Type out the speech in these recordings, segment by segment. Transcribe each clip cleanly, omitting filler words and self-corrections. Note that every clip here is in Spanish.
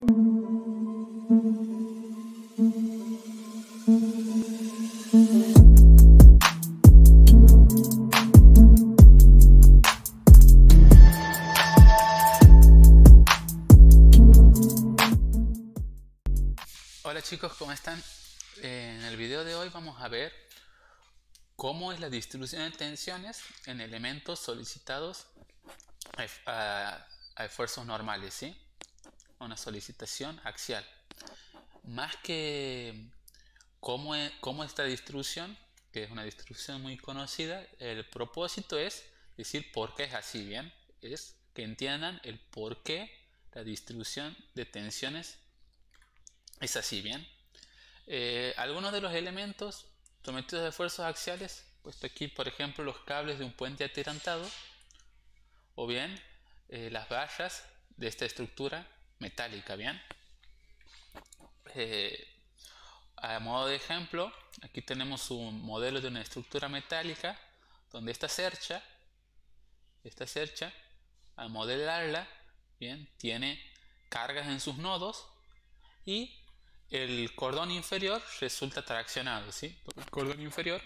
Hola chicos, ¿cómo están? En el video de hoy vamos a ver cómo es la distribución de tensiones en elementos solicitados a esfuerzos normales, ¿sí? Una solicitación axial. Más que cómo esta distribución, que es una distribución muy conocida, el propósito es decir por qué es así, ¿bien? Es que entiendan el por qué la distribución de tensiones es así, ¿bien? Algunos de los elementos sometidos a esfuerzos axiales, puesto aquí por ejemplo los cables de un puente atirantado, o bien las vallas de esta estructura metálica, ¿bien? A modo de ejemplo, aquí tenemos un modelo de una estructura metálica donde esta cercha, al modelarla, ¿bien? Tiene cargas en sus nodos y el cordón inferior resulta traccionado, ¿sí? El cordón inferior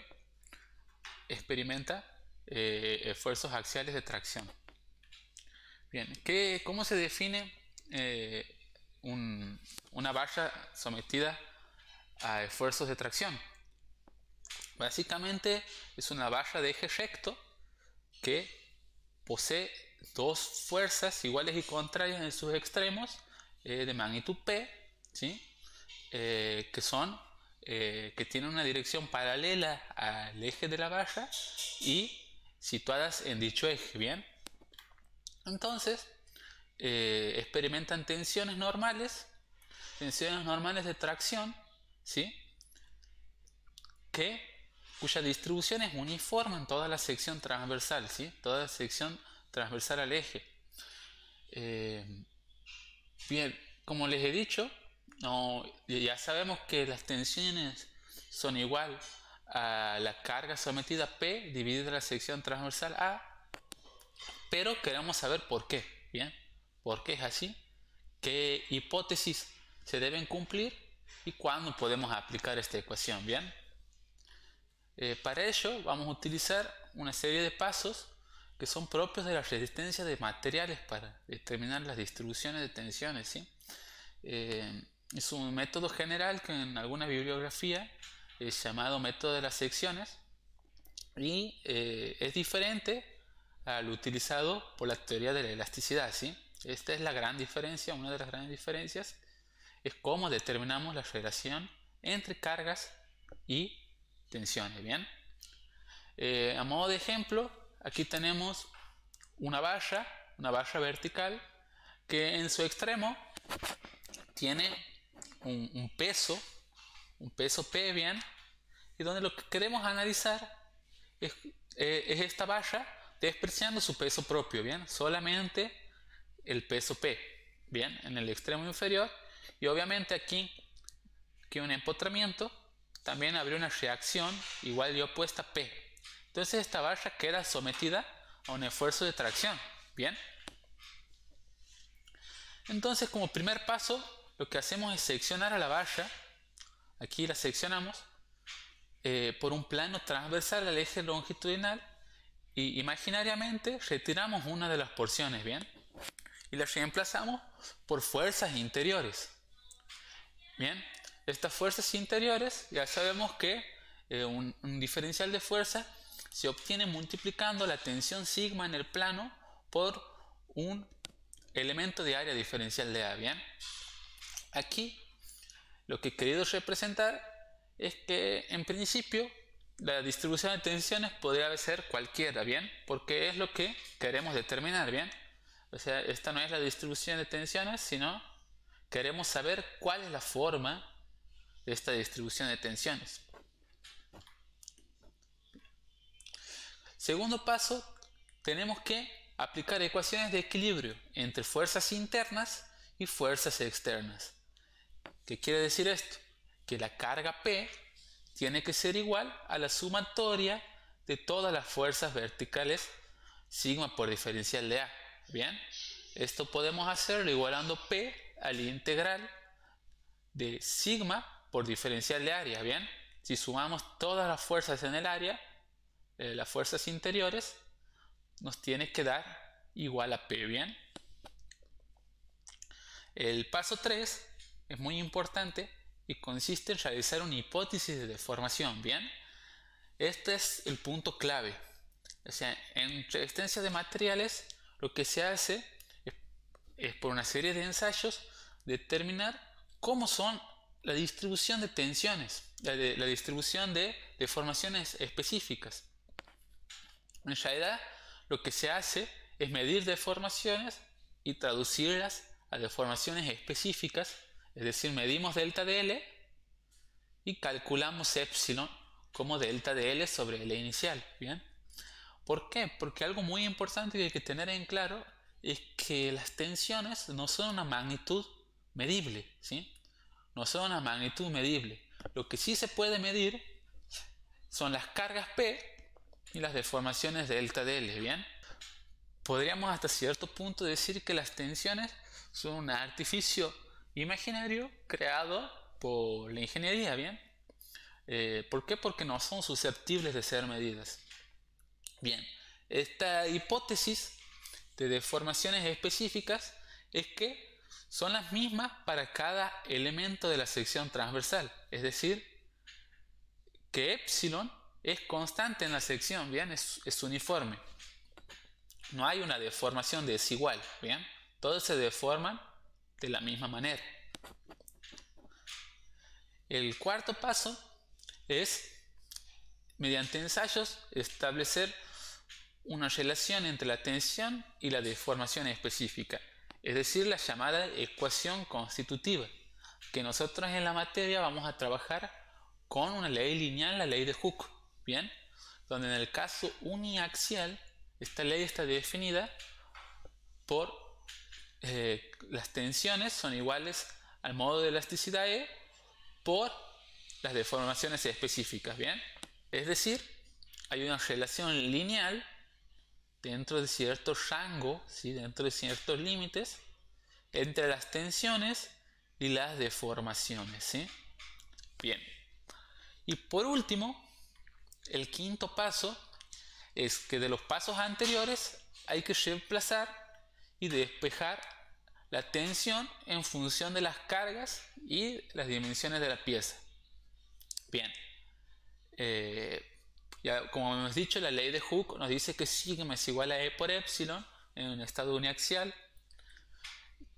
experimenta esfuerzos axiales de tracción. Bien, ¿cómo se define una valla sometida a esfuerzos de tracción? Básicamente es una valla de eje recto que posee dos fuerzas iguales y contrarias en sus extremos de magnitud P, ¿sí? Que tienen una dirección paralela al eje de la valla y situadas en dicho eje, ¿bien? Entonces experimentan tensiones normales de tracción, ¿sí? Cuya distribución es uniforme en toda la sección transversal, ¿sí? Toda la sección transversal al eje. Bien, como les he dicho, ya sabemos que las tensiones son igual a la carga sometida P dividida la sección transversal A, pero queremos saber por qué, ¿bien? ¿Por qué es así? ¿Qué hipótesis se deben cumplir? ¿Y cuándo podemos aplicar esta ecuación? ¿Bien? Para ello vamos a utilizar una serie de pasos que son propios de la resistencia de materiales para determinar las distribuciones de tensiones, ¿sí? Es un método general que en alguna bibliografía es llamado método de las secciones y es diferente al utilizado por la teoría de la elasticidad, ¿sí? Esta es la gran diferencia, una de las grandes diferencias es cómo determinamos la relación entre cargas y tensiones, ¿bien? A modo de ejemplo, aquí tenemos una valla vertical que en su extremo tiene un peso P, ¿bien? Y donde lo que queremos analizar es esta valla despreciando su peso propio, ¿bien? Solamente el peso P, ¿bien? En el extremo inferior. Y obviamente aquí un empotramiento también habría una reacción igual y opuesta P. Entonces esta valla queda sometida a un esfuerzo de tracción, ¿bien? Entonces como primer paso lo que hacemos es seccionar a la valla. Aquí la seccionamos por un plano transversal al eje longitudinal y imaginariamente retiramos una de las porciones, ¿bien? Y la reemplazamos por fuerzas interiores. Bien, estas fuerzas interiores ya sabemos que un diferencial de fuerza se obtiene multiplicando la tensión sigma en el plano por un elemento de área diferencial de A, ¿bien? Aquí lo que he querido representar es que en principio la distribución de tensiones podría ser cualquiera, ¿bien? Porque es lo que queremos determinar, ¿bien? O sea, esta no es la distribución de tensiones, sino queremos saber cuál es la forma de esta distribución de tensiones. Segundo paso, tenemos que aplicar ecuaciones de equilibrio entre fuerzas internas y fuerzas externas. ¿Qué quiere decir esto? Que la carga P tiene que ser igual a la sumatoria de todas las fuerzas verticales sigma por diferencial de A. ¿Bien? Esto podemos hacerlo igualando P al integral de sigma por diferencial de área, ¿bien? Si sumamos todas las fuerzas en el área, las fuerzas interiores, nos tiene que dar igual a P, ¿bien? El paso 3 es muy importante y consiste en realizar una hipótesis de deformación, ¿bien? Este es el punto clave. O sea, en resistencia de materiales lo que se hace es por una serie de ensayos determinar cómo son la distribución de tensiones, la distribución de deformaciones específicas. En realidad lo que se hace es medir deformaciones y traducirlas a deformaciones específicas, es decir, medimos delta de L y calculamos epsilon como delta de L sobre L inicial, ¿bien? ¿Por qué? Porque algo muy importante que hay que tener en claro es que las tensiones no son una magnitud medible, ¿sí? No son una magnitud medible. Lo que sí se puede medir son las cargas P y las deformaciones delta de L, ¿bien? Podríamos hasta cierto punto decir que las tensiones son un artificio imaginario creado por la ingeniería, ¿bien? ¿Por qué? Porque no son susceptibles de ser medidas. Bien, esta hipótesis de deformaciones específicas es que son las mismas para cada elemento de la sección transversal, es decir, que epsilon es constante en la sección, ¿bien? Es uniforme. No hay una deformación desigual, ¿bien? Todos se deforman de la misma manera. El cuarto paso es, mediante ensayos, establecer una relación entre la tensión y la deformación específica, es decir, la llamada ecuación constitutiva, que nosotros en la materia vamos a trabajar con una ley lineal, la ley de Hooke, ¿bien? Donde en el caso uniaxial, esta ley está definida por las tensiones son iguales al modo de elasticidad E por las deformaciones específicas, ¿bien? Es decir, hay una relación lineal dentro de cierto rango, ¿sí? Dentro de ciertos límites, entre las tensiones y las deformaciones, ¿sí? Bien. Y por último, el quinto paso es que de los pasos anteriores hay que reemplazar y despejar la tensión en función de las cargas y las dimensiones de la pieza. Bien. Ya, como hemos dicho, la ley de Hooke nos dice que sigma es igual a E por epsilon en un estado uniaxial,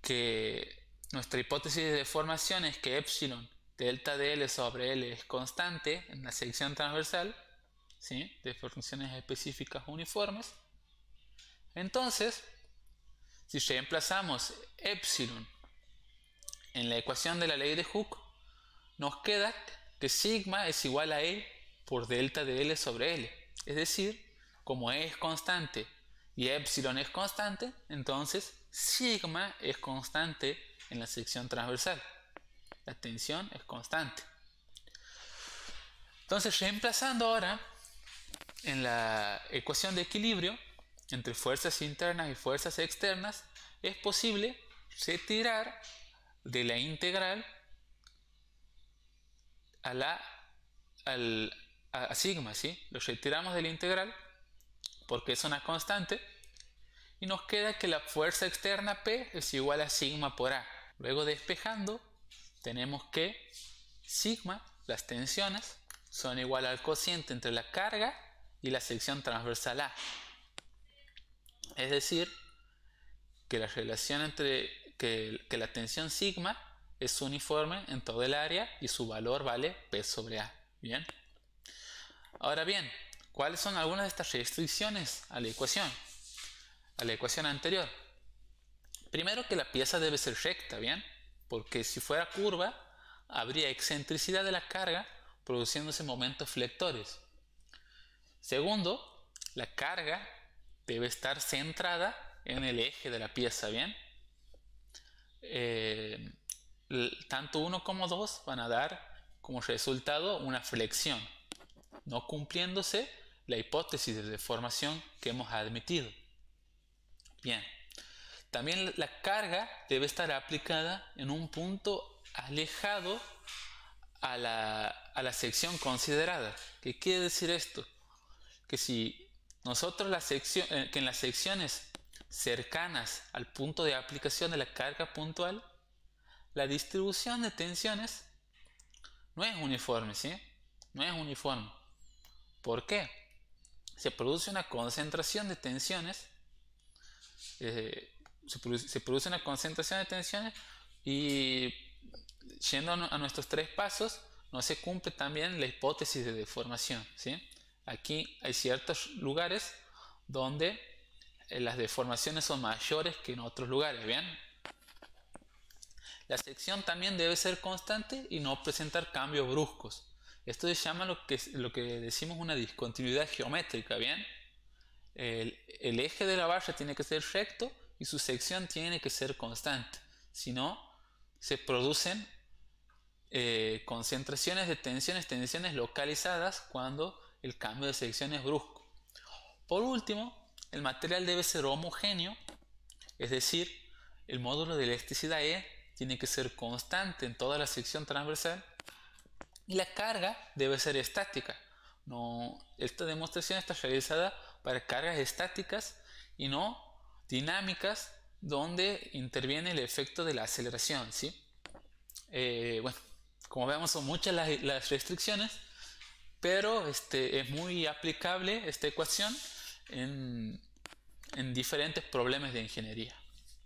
que nuestra hipótesis de deformación es que epsilon delta de L sobre L es constante en la sección transversal, ¿sí? De funciones específicas uniformes. Entonces, si reemplazamos epsilon en la ecuación de la ley de Hooke, nos queda que sigma es igual a E por delta de L sobre L. Es decir, como E es constante y epsilon es constante, entonces sigma es constante en la sección transversal. La tensión es constante. Entonces, reemplazando ahora en la ecuación de equilibrio entre fuerzas internas y fuerzas externas, es posible retirar de la integral a sigma, ¿sí? Lo retiramos de la integral porque es una constante y nos queda que la fuerza externa P es igual a sigma por A. Luego despejando tenemos que sigma, las tensiones, son igual al cociente entre la carga y la sección transversal A. Es decir, que la relación entre que la tensión sigma es uniforme en todo el área y su valor vale P sobre A. Bien. Ahora bien, ¿cuáles son algunas de estas restricciones a la ecuación anterior? Primero, que la pieza debe ser recta, ¿bien? Porque si fuera curva, habría excentricidad de la carga produciéndose momentos flectores. Segundo, la carga debe estar centrada en el eje de la pieza, ¿bien? Tanto 1 como 2 van a dar como resultado una flexión, no cumpliéndose la hipótesis de deformación que hemos admitido. Bien, También la carga debe estar aplicada en un punto alejado a la sección considerada. ¿Qué quiere decir esto? Que si nosotros que en las secciones cercanas al punto de aplicación de la carga puntual, la distribución de tensiones no es uniforme, ¿sí? No es uniforme. ¿Por qué? Se produce una concentración de tensiones, se produce una concentración de tensiones y yendo a nuestros tres pasos, no se cumple también la hipótesis de deformación, ¿sí? Aquí hay ciertos lugares donde las deformaciones son mayores que en otros lugares, ¿bien? La sección también debe ser constante y no presentar cambios bruscos. Esto se llama lo que decimos una discontinuidad geométrica, ¿bien? El eje de la barra tiene que ser recto y su sección tiene que ser constante. Si no, se producen concentraciones de tensiones localizadas cuando el cambio de sección es brusco. Por último, el material debe ser homogéneo, es decir, el módulo de elasticidad E tiene que ser constante en toda la sección transversal y la carga debe ser estática. Esta demostración está realizada para cargas estáticas y no dinámicas donde interviene el efecto de la aceleración, ¿sí? Bueno, como vemos son muchas las restricciones, pero es muy aplicable esta ecuación en diferentes problemas de ingeniería.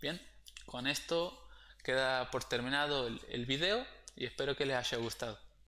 Bien, con esto queda por terminado el video y espero que les haya gustado.